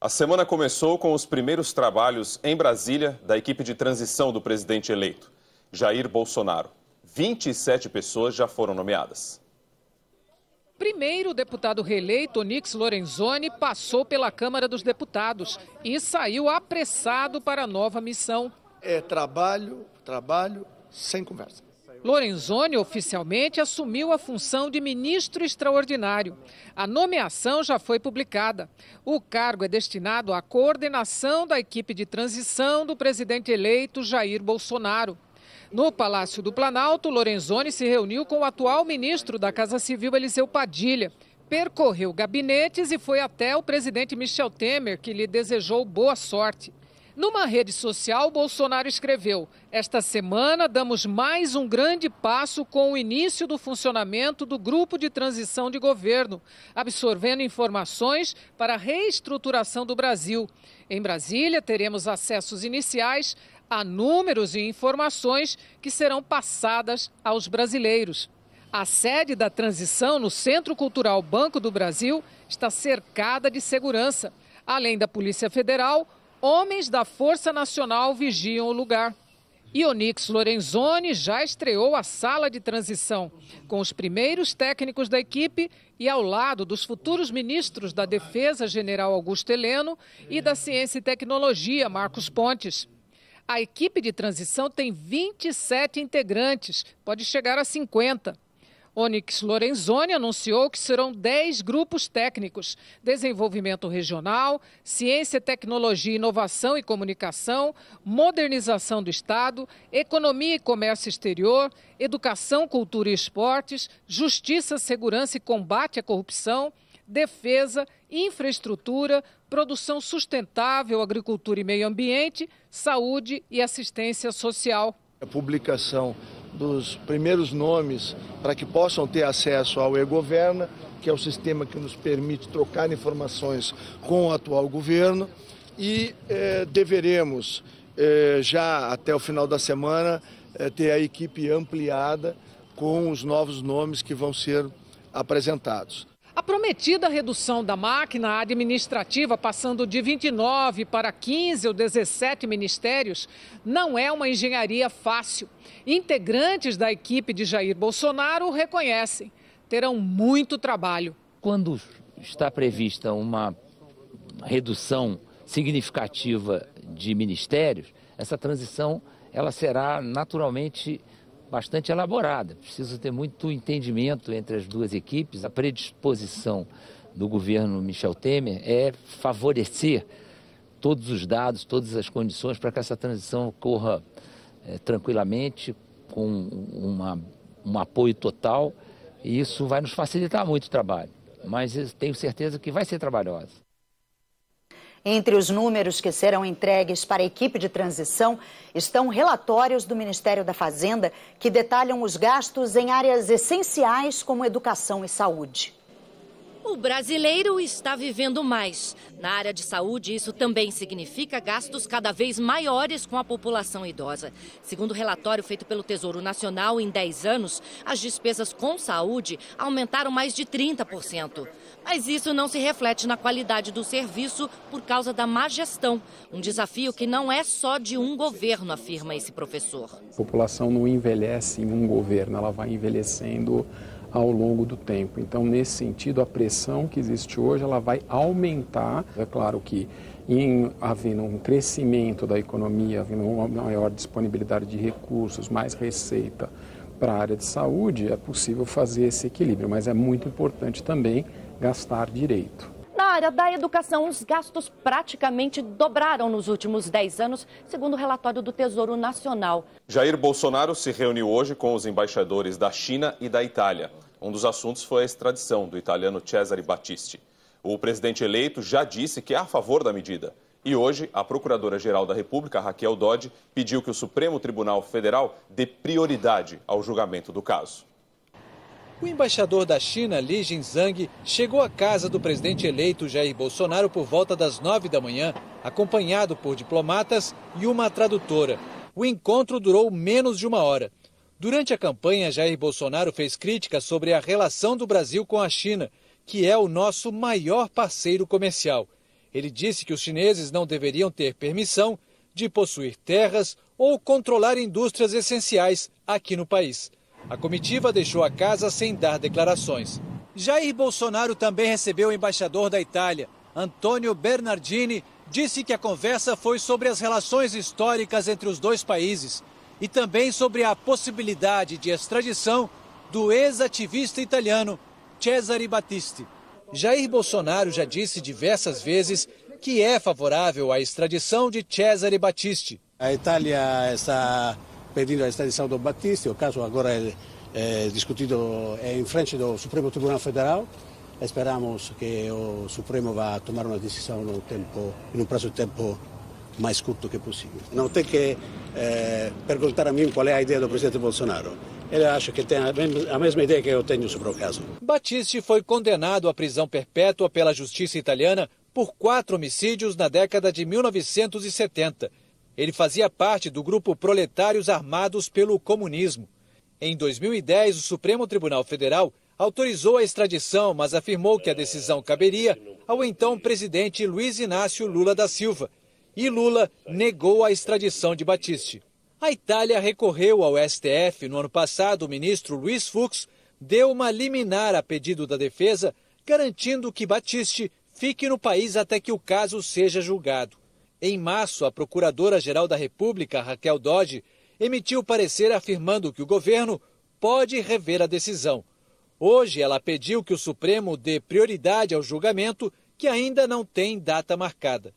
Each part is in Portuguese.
A semana começou com os primeiros trabalhos em Brasília da equipe de transição do presidente eleito, Jair Bolsonaro. 27 pessoas já foram nomeadas. Primeiro, o deputado reeleito Onyx Lorenzoni passou pela Câmara dos Deputados e saiu apressado para a nova missão. É trabalho sem conversa. Lorenzoni oficialmente assumiu a função de ministro extraordinário. A nomeação já foi publicada. O cargo é destinado à coordenação da equipe de transição do presidente eleito Jair Bolsonaro. No Palácio do Planalto, Lorenzoni se reuniu com o atual ministro da Casa Civil, Eliseu Padilha. Percorreu gabinetes e foi até o presidente Michel Temer, que lhe desejou boa sorte. Numa rede social, Bolsonaro escreveu: "Esta semana damos mais um grande passo com o início do funcionamento do grupo de transição de governo, absorvendo informações para a reestruturação do Brasil. Em Brasília, teremos acessos iniciais a números e informações que serão passadas aos brasileiros." A sede da transição no Centro Cultural Banco do Brasil está cercada de segurança. Além da Polícia Federal, homens da Força Nacional vigiam o lugar. E Onyx Lorenzoni já estreou a sala de transição, com os primeiros técnicos da equipe e ao lado dos futuros ministros da Defesa, General Augusto Heleno, e da Ciência e Tecnologia, Marcos Pontes. A equipe de transição tem 27 integrantes, pode chegar a 50. Onyx Lorenzoni anunciou que serão 10 grupos técnicos: desenvolvimento regional, ciência, tecnologia, inovação e comunicação, modernização do Estado, economia e comércio exterior, educação, cultura e esportes, justiça, segurança e combate à corrupção, defesa, infraestrutura, produção sustentável, agricultura e meio ambiente, saúde e assistência social. A publicação dos primeiros nomes para que possam ter acesso ao e-Governa, que é o sistema que nos permite trocar informações com o atual governo, e deveremos, já até o final da semana, ter a equipe ampliada com os novos nomes que vão ser apresentados. A prometida redução da máquina administrativa, passando de 29 para 15 ou 17 ministérios, não é uma engenharia fácil. Integrantes da equipe de Jair Bolsonaro reconhecem: terão muito trabalho. Quando está prevista uma redução significativa de ministérios, essa transição ela será naturalmente bastante elaborada. Precisa ter muito entendimento entre as duas equipes. A predisposição do governo Michel Temer é favorecer todos os dados, todas as condições para que essa transição ocorra tranquilamente, com um apoio total, e isso vai nos facilitar muito o trabalho. Mas eu tenho certeza que vai ser trabalhosa. Entre os números que serão entregues para a equipe de transição estão relatórios do Ministério da Fazenda que detalham os gastos em áreas essenciais como educação e saúde. O brasileiro está vivendo mais. Na área de saúde, isso também significa gastos cada vez maiores com a população idosa. Segundo o relatório feito pelo Tesouro Nacional, em 10 anos, as despesas com saúde aumentaram mais de 30%. Mas isso não se reflete na qualidade do serviço por causa da má gestão. Um desafio que não é só de um governo, afirma esse professor. A população não envelhece em um governo, ela vai envelhecendo ao longo do tempo. Então, nesse sentido, a pressão que existe hoje, ela vai aumentar. É claro que, havendo um crescimento da economia, havendo uma maior disponibilidade de recursos, mais receita para a área de saúde, é possível fazer esse equilíbrio, mas é muito importante também gastar direito. Na área da educação, os gastos praticamente dobraram nos últimos 10 anos, segundo o relatório do Tesouro Nacional. Jair Bolsonaro se reuniu hoje com os embaixadores da China e da Itália. Um dos assuntos foi a extradição do italiano Cesare Battisti. O presidente eleito já disse que é a favor da medida. E hoje, a Procuradora-Geral da República, Raquel Dodge, pediu que o Supremo Tribunal Federal dê prioridade ao julgamento do caso. O embaixador da China, Li Jinzhang, chegou à casa do presidente eleito Jair Bolsonaro por volta das 9 da manhã, acompanhado por diplomatas e uma tradutora. O encontro durou menos de uma hora. Durante a campanha, Jair Bolsonaro fez críticas sobre a relação do Brasil com a China, que é o nosso maior parceiro comercial. Ele disse que os chineses não deveriam ter permissão de possuir terras ou controlar indústrias essenciais aqui no país. A comitiva deixou a casa sem dar declarações. Jair Bolsonaro também recebeu o embaixador da Itália, Antonio Bernardini, disse que a conversa foi sobre as relações históricas entre os dois países e também sobre a possibilidade de extradição do ex-ativista italiano Cesare Battisti. Jair Bolsonaro já disse diversas vezes que é favorável à extradição de Cesare Battisti. A Itália está pedindo a extradição do Battisti, o caso agora é discutido em frente do Supremo Tribunal Federal. Esperamos que o Supremo vá tomar uma decisão em um prazo de tempo mais curto que possível. Não tem que perguntar a mim qual é a ideia do presidente Bolsonaro. Ele acha que tem a mesma ideia que eu tenho sobre o caso. Battisti foi condenado à prisão perpétua pela justiça italiana por 4 homicídios na década de 1970. Ele fazia parte do grupo Proletários Armados pelo Comunismo. Em 2010, o Supremo Tribunal Federal autorizou a extradição, mas afirmou que a decisão caberia ao então presidente Luiz Inácio Lula da Silva. E Lula negou a extradição de Battisti. A Itália recorreu ao STF. No ano passado, o ministro Luiz Fux deu uma liminar a pedido da defesa, garantindo que Battisti fique no país até que o caso seja julgado. Em março, a Procuradora-Geral da República, Raquel Dodge, emitiu parecer afirmando que o governo pode rever a decisão. Hoje, ela pediu que o Supremo dê prioridade ao julgamento, que ainda não tem data marcada.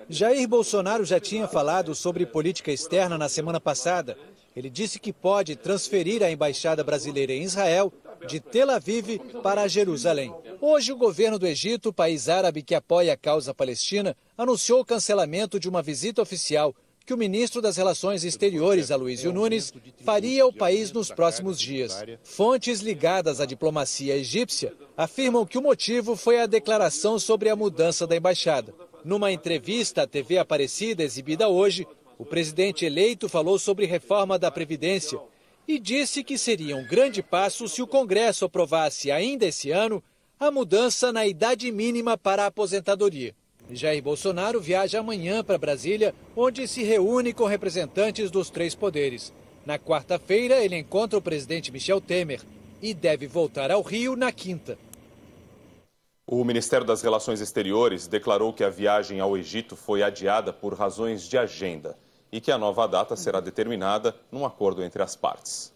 Jair Bolsonaro já tinha falado sobre política externa na semana passada. Ele disse que pode transferir a embaixada brasileira em Israel de Tel Aviv para Jerusalém. Hoje, o governo do Egito, país árabe que apoia a causa palestina, anunciou o cancelamento de uma visita oficial que o ministro das Relações Exteriores, Aloysio Nunes, faria ao país nos próximos dias. Fontes ligadas à diplomacia egípcia afirmam que o motivo foi a declaração sobre a mudança da embaixada. Numa entrevista à TV Aparecida, exibida hoje, o presidente eleito falou sobre reforma da Previdência e disse que seria um grande passo se o Congresso aprovasse ainda esse ano a mudança na idade mínima para a aposentadoria. Jair Bolsonaro viaja amanhã para Brasília, onde se reúne com representantes dos 3 poderes. Na quarta-feira, ele encontra o presidente Michel Temer e deve voltar ao Rio na quinta. O Ministério das Relações Exteriores declarou que a viagem ao Egito foi adiada por razões de agenda e que a nova data será determinada num acordo entre as partes.